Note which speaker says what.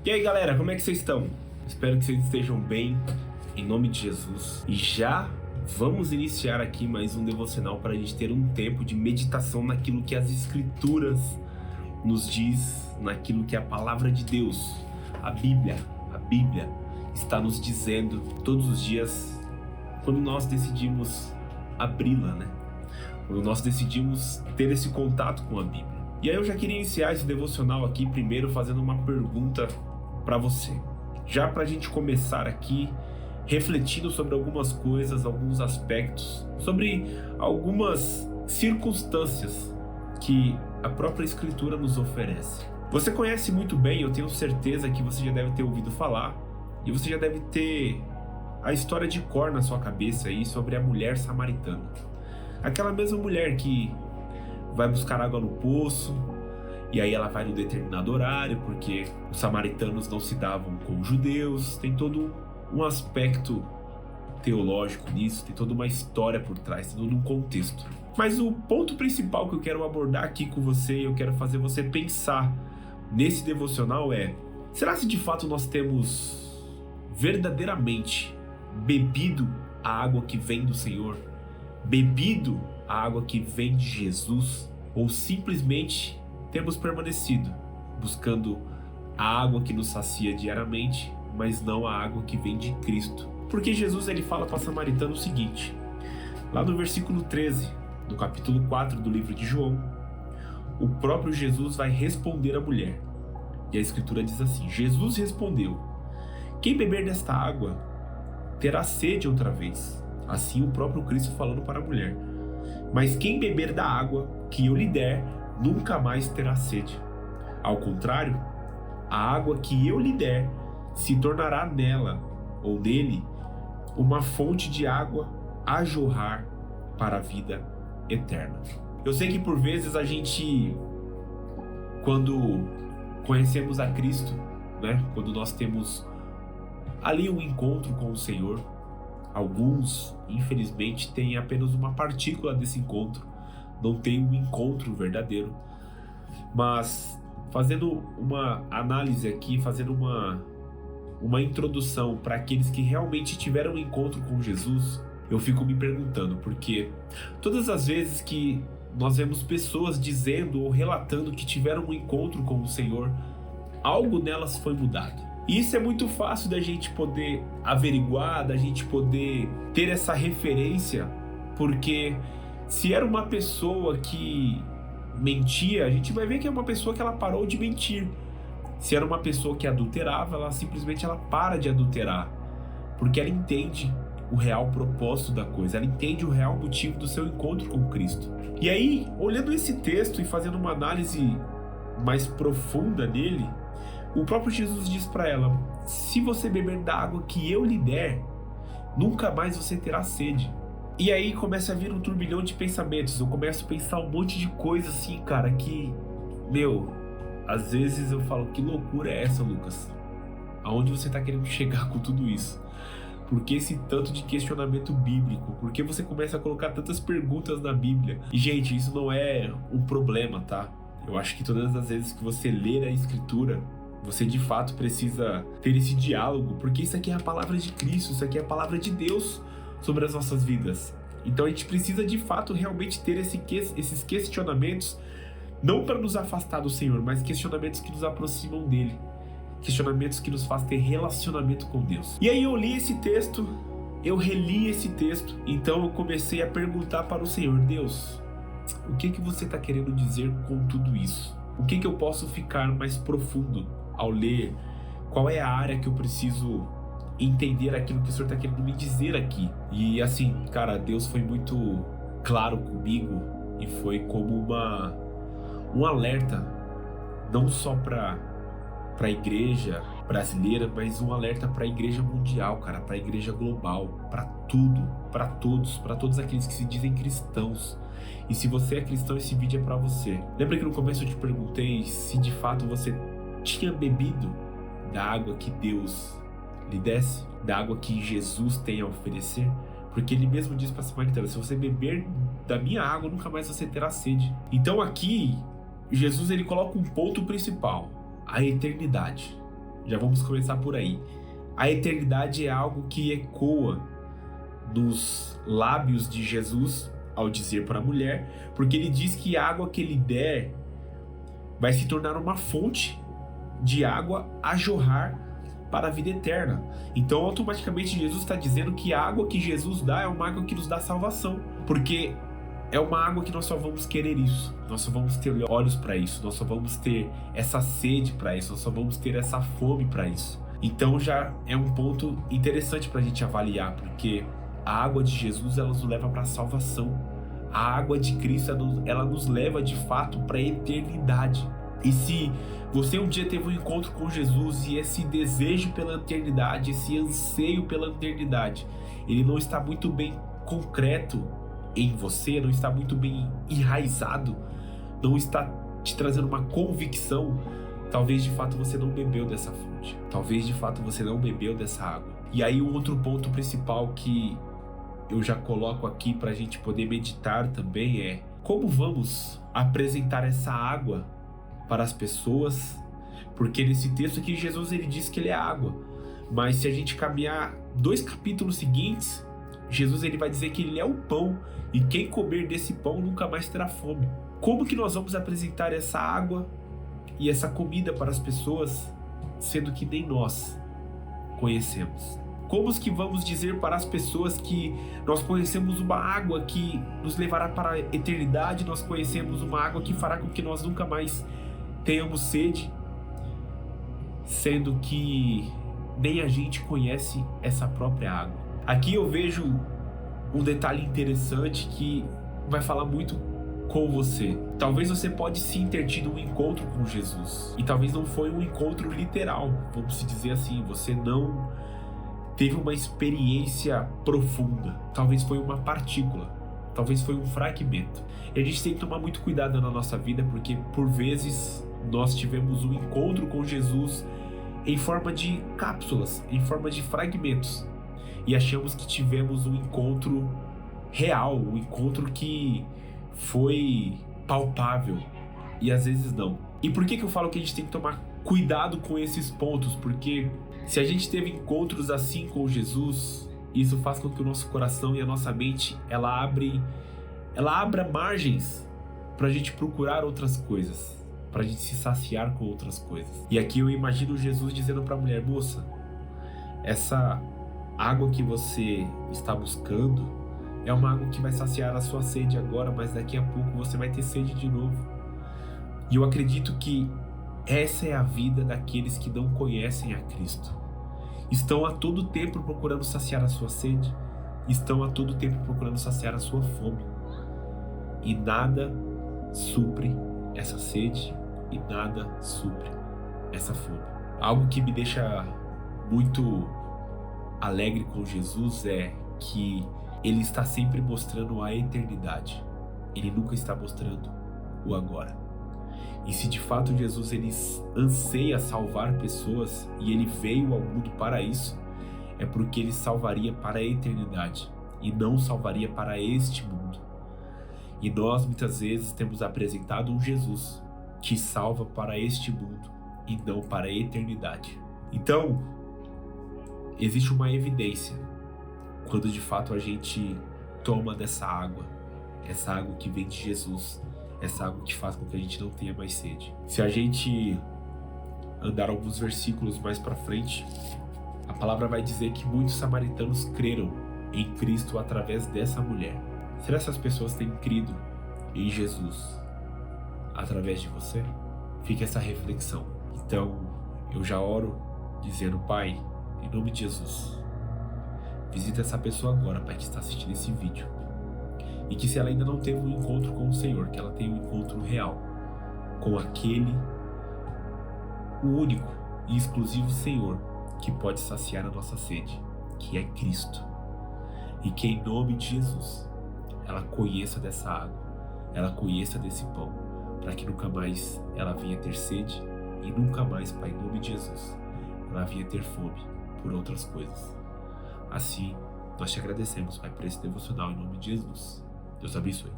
Speaker 1: E aí galera, como é que vocês estão? Espero que vocês estejam bem, em nome de Jesus. E já vamos iniciar aqui mais um devocional para a gente ter um tempo de meditação naquilo que as Escrituras nos diz, naquilo que a palavra de Deus, a Bíblia está nos dizendo todos os dias, quando nós decidimos abri-la, né? Quando nós decidimos ter esse contato com a Bíblia. E aí eu já queria iniciar esse devocional aqui primeiro fazendo uma pergunta para você. Já para a gente começar aqui refletindo sobre algumas coisas, alguns aspectos, sobre algumas circunstâncias que a própria Escritura nos oferece. Você conhece muito bem, eu tenho certeza que você já deve ter ouvido falar, e você já deve ter a história de cor na sua cabeça aí sobre a mulher samaritana. Aquela mesma mulher que vai buscar água no poço, e aí ela vai num determinado horário, porque os samaritanos não se davam com os judeus. Tem todo um aspecto teológico nisso, tem toda uma história por trás, tem todo um contexto. Mas o ponto principal que eu quero abordar aqui com você, eu quero fazer você pensar nesse devocional é: será se de fato nós temos verdadeiramente bebido a água que vem do Senhor? Bebido a água que vem de Jesus? Ou simplesmente temos permanecido buscando a água que nos sacia diariamente, mas não a água que vem de Cristo? Porque Jesus ele fala para a samaritana o seguinte, lá no versículo 13 do capítulo 4 do livro de João, o próprio Jesus vai responder à mulher. E a Escritura diz assim: Jesus respondeu: quem beber desta água terá sede outra vez. Assim o próprio Cristo falando para a mulher. Mas quem beber da água que eu lhe der, nunca mais terá sede. Ao contrário, a água que eu lhe der se tornará nela, ou nele, uma fonte de água a jorrar para a vida eterna. Eu sei que por vezes a gente, quando conhecemos a Cristo, né, quando nós temos ali um encontro com o Senhor, alguns, infelizmente, têm apenas uma partícula desse encontro, não tem um encontro verdadeiro. Mas, fazendo uma análise aqui, fazendo uma introdução para aqueles que realmente tiveram um encontro com Jesus, eu fico me perguntando, porque todas as vezes que nós vemos pessoas dizendo ou relatando que tiveram um encontro com o Senhor, algo nelas foi mudado. E isso é muito fácil da gente poder averiguar, da gente poder ter essa referência, porque se era uma pessoa que mentia, a gente vai ver que é uma pessoa que ela parou de mentir. Se era uma pessoa que adulterava, ela simplesmente para de adulterar, porque ela entende o real propósito da coisa, ela entende o real motivo do seu encontro com Cristo. E aí, olhando esse texto e fazendo uma análise mais profunda nele, o próprio Jesus diz para ela: se você beber da água que eu lhe der, nunca mais você terá sede. E aí começa a vir um turbilhão de pensamentos. Eu começo a pensar um monte de coisa assim, cara, que, às vezes eu falo: que loucura é essa, Lucas? Aonde você tá querendo chegar com tudo isso? Por que esse tanto de questionamento bíblico? Por que você começa a colocar tantas perguntas na Bíblia? E, gente, isso não é um problema, tá? Eu acho que todas as vezes que você ler a Escritura, você de fato precisa ter esse diálogo, porque isso aqui é a palavra de Cristo, isso aqui é a palavra de Deus sobre as nossas vidas. Então a gente precisa de fato realmente ter esses questionamentos, não para nos afastar do Senhor, mas questionamentos que nos aproximam dele, questionamentos que nos fazem ter relacionamento com Deus. E aí eu li esse texto, eu reli esse texto, então eu comecei a perguntar para o Senhor: Deus, o que você está querendo dizer com tudo isso? O que eu posso ficar mais profundo ao ler? Qual é a área que eu preciso entender aquilo que o Senhor está querendo me dizer aqui? E assim, cara, Deus foi muito claro comigo e foi como um alerta, não só para a igreja brasileira, mas um alerta para a igreja mundial, cara, para a igreja global, para tudo, para todos aqueles que se dizem cristãos. E se você é cristão, esse vídeo é para você. Lembra que no começo eu te perguntei se de fato você tinha bebido da água que Deus lhe desse, da água que Jesus tem a oferecer? Porque ele mesmo diz para a samaritana: se você beber da minha água, nunca mais você terá sede. Então aqui, Jesus ele coloca um ponto principal: a eternidade. Já vamos começar por aí. A eternidade é algo que ecoa nos lábios de Jesus ao dizer para a mulher, porque ele diz que a água que ele der vai se tornar uma fonte de água a jorrar para a vida eterna. Então, automaticamente, Jesus está dizendo que a água que Jesus dá é uma água que nos dá salvação, porque é uma água que nós só vamos querer isso, nós só vamos ter olhos para isso, nós só vamos ter essa sede para isso, nós só vamos ter essa fome para isso. Então já é um ponto interessante para a gente avaliar, porque a água de Jesus, ela nos leva para a salvação. A água de Cristo, ela nos leva de fato para a eternidade. E se você um dia teve um encontro com Jesus e esse desejo pela eternidade, esse anseio pela eternidade, ele não está muito bem concreto em você, não está muito bem enraizado, não está te trazendo uma convicção, talvez de fato você não bebeu dessa fonte, talvez de fato você não bebeu dessa água. E aí o outro ponto principal que eu já coloco aqui para a gente poder meditar também é: como vamos apresentar essa água para as pessoas? Porque nesse texto aqui Jesus ele diz que ele é água, mas se a gente caminhar 2 capítulos seguintes, Jesus ele vai dizer que ele é o pão e quem comer desse pão nunca mais terá fome. Como que nós vamos apresentar essa água e essa comida para as pessoas, sendo que nem nós conhecemos? Como que vamos dizer para as pessoas que nós conhecemos uma água que nos levará para a eternidade, nós conhecemos uma água que fará com que nós nunca mais tenhamos sede, sendo que nem a gente conhece essa própria água? Aqui eu vejo um detalhe interessante que vai falar muito com você. Talvez você pode sim ter tido um encontro com Jesus, e talvez não foi um encontro literal, vamos dizer assim, você não teve uma experiência profunda, talvez foi uma partícula, talvez foi um fragmento. E a gente tem que tomar muito cuidado na nossa vida, porque por vezes nós tivemos um encontro com Jesus em forma de cápsulas, em forma de fragmentos, e achamos que tivemos um encontro real, um encontro que foi palpável, e às vezes não. E por que eu falo que a gente tem que tomar cuidado com esses pontos? Porque se a gente teve encontros assim com Jesus, isso faz com que o nosso coração e a nossa mente ela abra margens para a gente procurar outras coisas, para a gente se saciar com outras coisas. E aqui eu imagino Jesus dizendo para a mulher: moça, essa água que você está buscando é uma água que vai saciar a sua sede agora, mas daqui a pouco você vai ter sede de novo. E eu acredito que essa é a vida daqueles que não conhecem a Cristo. Estão a todo tempo procurando saciar a sua sede, estão a todo tempo procurando saciar a sua fome. E nada supre essa sede e nada supre essa fome. Algo que me deixa muito alegre com Jesus é que ele está sempre mostrando a eternidade. Ele nunca está mostrando o agora. E se de fato Jesus ele anseia salvar pessoas e ele veio ao mundo para isso, é porque ele salvaria para a eternidade e não salvaria para este mundo. E nós muitas vezes temos apresentado um Jesus que salva para este mundo e não para a eternidade. Então, existe uma evidência quando de fato a gente toma dessa água, essa água que vem de Jesus, essa água que faz com que a gente não tenha mais sede. Se a gente andar alguns versículos mais para frente, a palavra vai dizer que muitos samaritanos creram em Cristo através dessa mulher. Será que essas pessoas têm crido em Jesus através de você? Fica essa reflexão. Então, eu já oro dizendo: Pai, em nome de Jesus, visita essa pessoa agora, Pai, que está assistindo esse vídeo. E que se ela ainda não teve um encontro com o Senhor, que ela tenha um encontro real com aquele, o único e exclusivo Senhor que pode saciar a nossa sede, que é Cristo. E que em nome de Jesus, ela conheça dessa água, ela conheça desse pão, para que nunca mais ela venha ter sede e nunca mais, Pai, em nome de Jesus, ela venha ter fome por outras coisas. Assim, nós te agradecemos, Pai, por esse devocional em nome de Jesus. Deus abençoe.